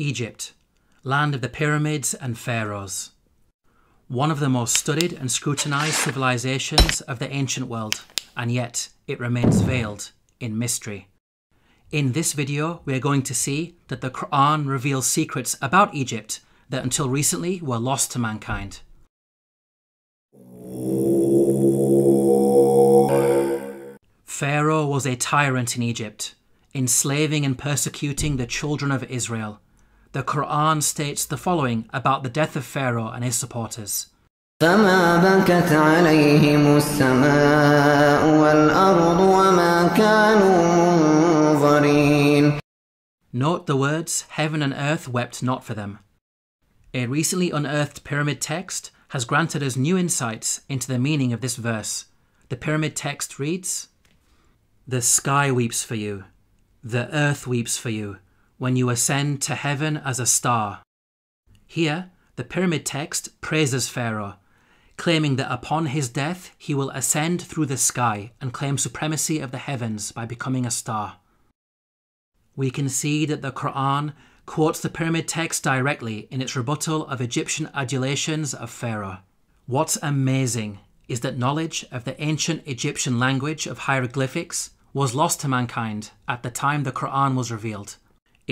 Egypt, land of the pyramids and pharaohs. One of the most studied and scrutinized civilizations of the ancient world, and yet it remains veiled in mystery. In this video, we are going to see that the Quran reveals secrets about Egypt that until recently were lost to mankind. Pharaoh was a tyrant in Egypt, enslaving and persecuting the children of Israel. The Quran states the following about the death of Pharaoh and his supporters. فما بكت عليهم السماء والأرض وما كانوا منظرين. Note the words, heaven and earth wept not for them. A recently unearthed pyramid text has granted us new insights into the meaning of this verse. The pyramid text reads, "The sky weeps for you, the earth weeps for you, when you ascend to heaven as a star." Here, the pyramid text praises Pharaoh, claiming that upon his death he will ascend through the sky and claim supremacy of the heavens by becoming a star. We can see that the Quran quotes the pyramid text directly in its rebuttal of Egyptian adulations of Pharaoh. What's amazing is that knowledge of the ancient Egyptian language of hieroglyphics was lost to mankind at the time the Quran was revealed.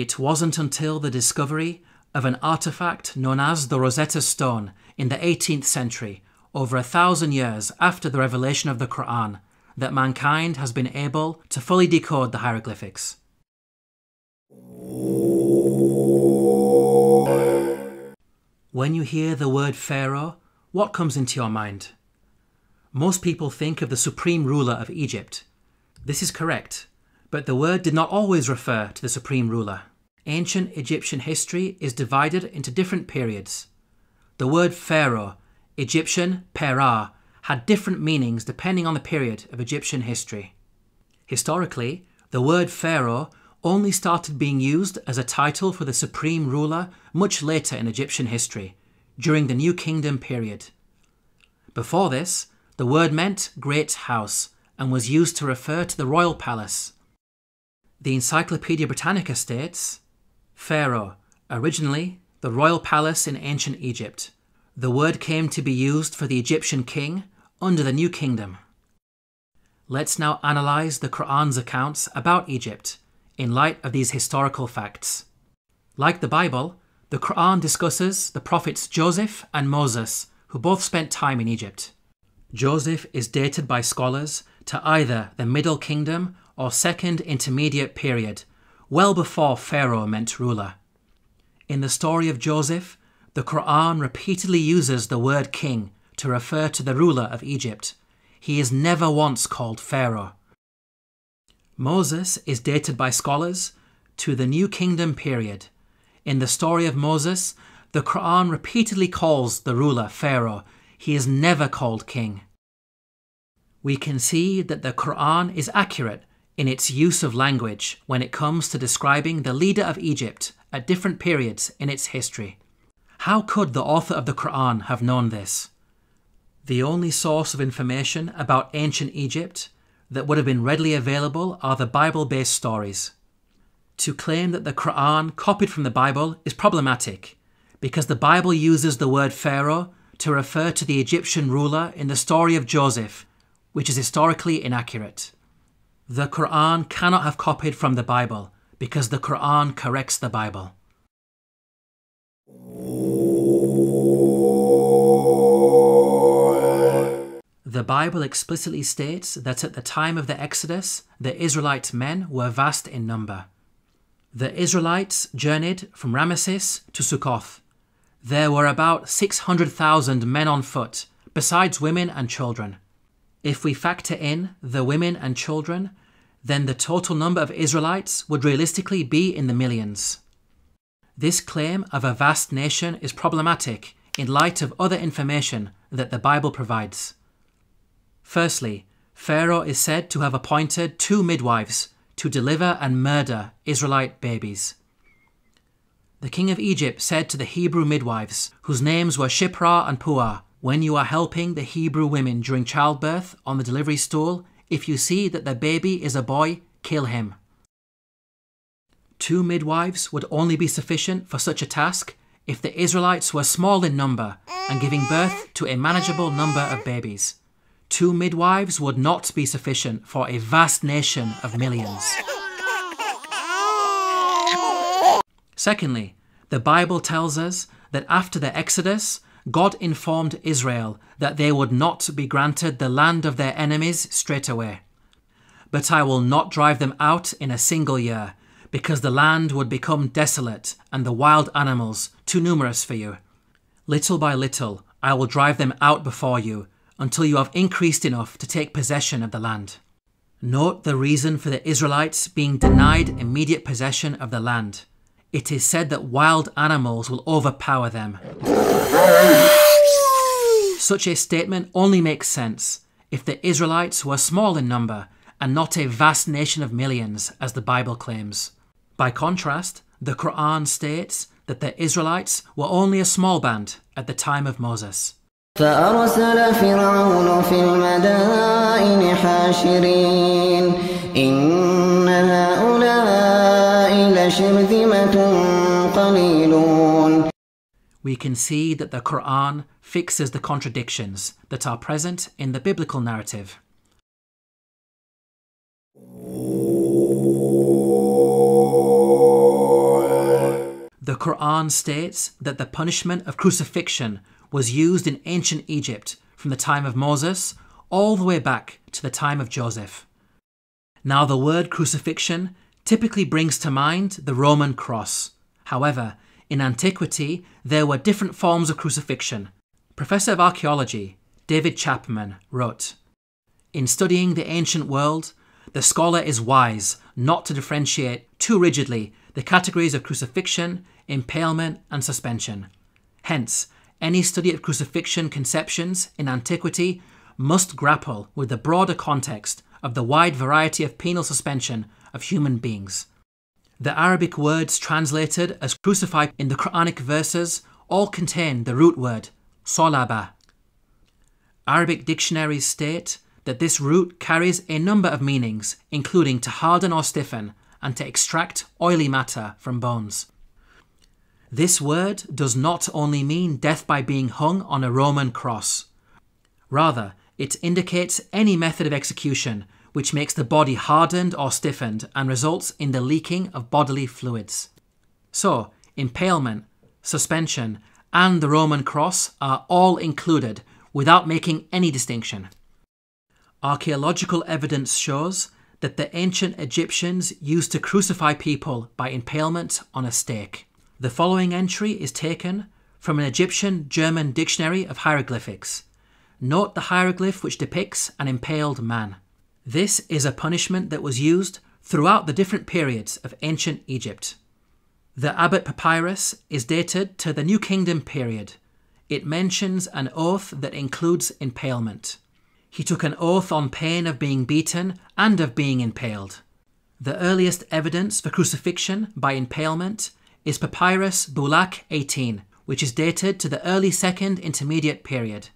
It wasn't until the discovery of an artifact known as the Rosetta Stone in the 18th century, over 1,000 years after the revelation of the Quran, that mankind has been able to fully decode the hieroglyphics. When you hear the word Pharaoh, what comes into your mind? Most people think of the supreme ruler of Egypt. This is correct, but the word did not always refer to the supreme ruler. Ancient Egyptian history is divided into different periods. The word Pharaoh, Egyptian Perah, had different meanings depending on the period of Egyptian history. Historically, the word Pharaoh only started being used as a title for the supreme ruler much later in Egyptian history, during the New Kingdom period. Before this, the word meant great house and was used to refer to the royal palace. The Encyclopedia Britannica states, Pharaoh, originally the royal palace in ancient Egypt. The word came to be used for the Egyptian king under the New Kingdom. Let's now analyze the Quran's accounts about Egypt in light of these historical facts. Like the Bible, the Quran discusses the prophets Joseph and Moses, who both spent time in Egypt. Joseph is dated by scholars to either the Middle Kingdom or Second Intermediate period, well before Pharaoh meant ruler. In the story of Joseph, the Quran repeatedly uses the word king to refer to the ruler of Egypt. He is never once called Pharaoh. Moses is dated by scholars to the New Kingdom period. In the story of Moses, the Quran repeatedly calls the ruler Pharaoh. He is never called king. We can see that the Quran is accurate in its use of language when it comes to describing the leader of Egypt at different periods in its history. How could the author of the Quran have known this? The only source of information about ancient Egypt that would have been readily available are the Bible-based stories. To claim that the Quran copied from the Bible is problematic because the Bible uses the word Pharaoh to refer to the Egyptian ruler in the story of Joseph, which is historically inaccurate. The Quran cannot have copied from the Bible because the Quran corrects the Bible. The Bible explicitly states that at the time of the Exodus, the Israelite men were vast in number. The Israelites journeyed from Ramesses to Sukkoth. There were about 600,000 men on foot, besides women and children. If we factor in the women and children, then the total number of Israelites would realistically be in the millions. This claim of a vast nation is problematic in light of other information that the Bible provides. Firstly, Pharaoh is said to have appointed 2 midwives to deliver and murder Israelite babies. The king of Egypt said to the Hebrew midwives, whose names were Shiphrah and Puah, "When you are helping the Hebrew women during childbirth on the delivery stool, if you see that the baby is a boy, kill him." 2 midwives would only be sufficient for such a task if the Israelites were small in number and giving birth to a manageable number of babies. 2 midwives would not be sufficient for a vast nation of millions. Secondly, the Bible tells us that after the Exodus, God informed Israel that they would not be granted the land of their enemies straight away. But I will not drive them out in a single year, because the land would become desolate and the wild animals too numerous for you. Little by little, I will drive them out before you, until you have increased enough to take possession of the land. Note the reason for the Israelites being denied immediate possession of the land. It is said that wild animals will overpower them. Such a statement only makes sense if the Israelites were small in number and not a vast nation of millions, as the Bible claims. By contrast, the Quran states that the Israelites were only a small band at the time of Moses. فأرسل فرعون في المدائن حاشرين إن هؤلاء لشرذمة قليلون. We can see that the Quran fixes the contradictions that are present in the biblical narrative. The Quran states that the punishment of crucifixion was used in ancient Egypt from the time of Moses all the way back to the time of Joseph. Now, the word crucifixion typically brings to mind the Roman cross. However, in antiquity, there were different forms of crucifixion. Professor of Archaeology David Chapman wrote, "In studying the ancient world, the scholar is wise not to differentiate too rigidly the categories of crucifixion, impalement, and suspension. Hence, any study of crucifixion conceptions in antiquity must grapple with the broader context of the wide variety of penal suspension of human beings. The Arabic words translated as crucified in the Quranic verses all contain the root word solaba. Arabic dictionaries state that this root carries a number of meanings, including to harden or stiffen and to extract oily matter from bones. This word does not only mean death by being hung on a Roman cross. Rather, it indicates any method of execution which makes the body hardened or stiffened and results in the leaking of bodily fluids. So, impalement, suspension, and the Roman cross are all included without making any distinction. Archaeological evidence shows that the ancient Egyptians used to crucify people by impalement on a stake. The following entry is taken from an Egyptian-German dictionary of hieroglyphics. Note the hieroglyph which depicts an impaled man. This is a punishment that was used throughout the different periods of ancient Egypt. The Abbot Papyrus is dated to the New Kingdom period. It mentions an oath that includes impalement. He took an oath on pain of being beaten and of being impaled. The earliest evidence for crucifixion by impalement is Papyrus Bulaq 18, which is dated to the early Second Intermediate period.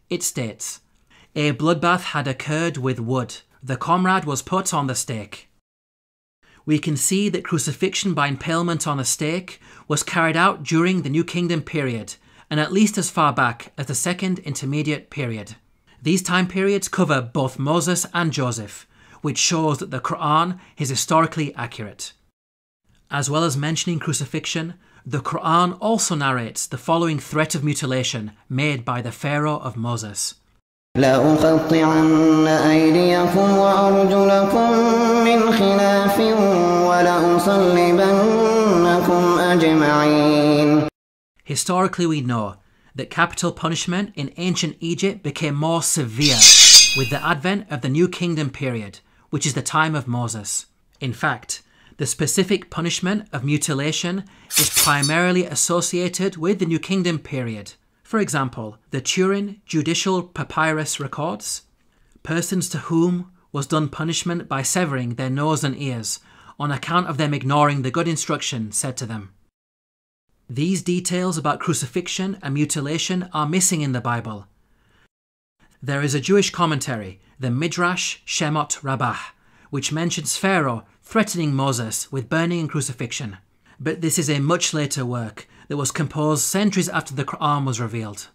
It states, "A bloodbath had occurred with wood. The comrade was put on the stake." We can see that crucifixion by impalement on a stake was carried out during the New Kingdom period, and at least as far back as the Second Intermediate period. These time periods cover both Moses and Joseph, which shows that the Quran is historically accurate. As well as mentioning crucifixion, the Quran also narrates the following threat of mutilation made by the Pharaoh of Moses. لأقطعن أيديكم وأرجلكم من خلاف ولأصلبنكم أجمعين. Historically, we know that capital punishment in ancient Egypt became more severe with the advent of the New Kingdom period, which is the time of Moses. In fact, the specific punishment of mutilation is primarily associated with the New Kingdom period. For example, the Turin Judicial Papyrus records, persons to whom was done punishment by severing their nose and ears on account of them ignoring the good instruction said to them. These details about crucifixion and mutilation are missing in the Bible. There is a Jewish commentary, the Midrash Shemot Rabbah, which mentions Pharaoh threatening Moses with burning and crucifixion. But this is a much later work that was composed centuries after the Quran was revealed.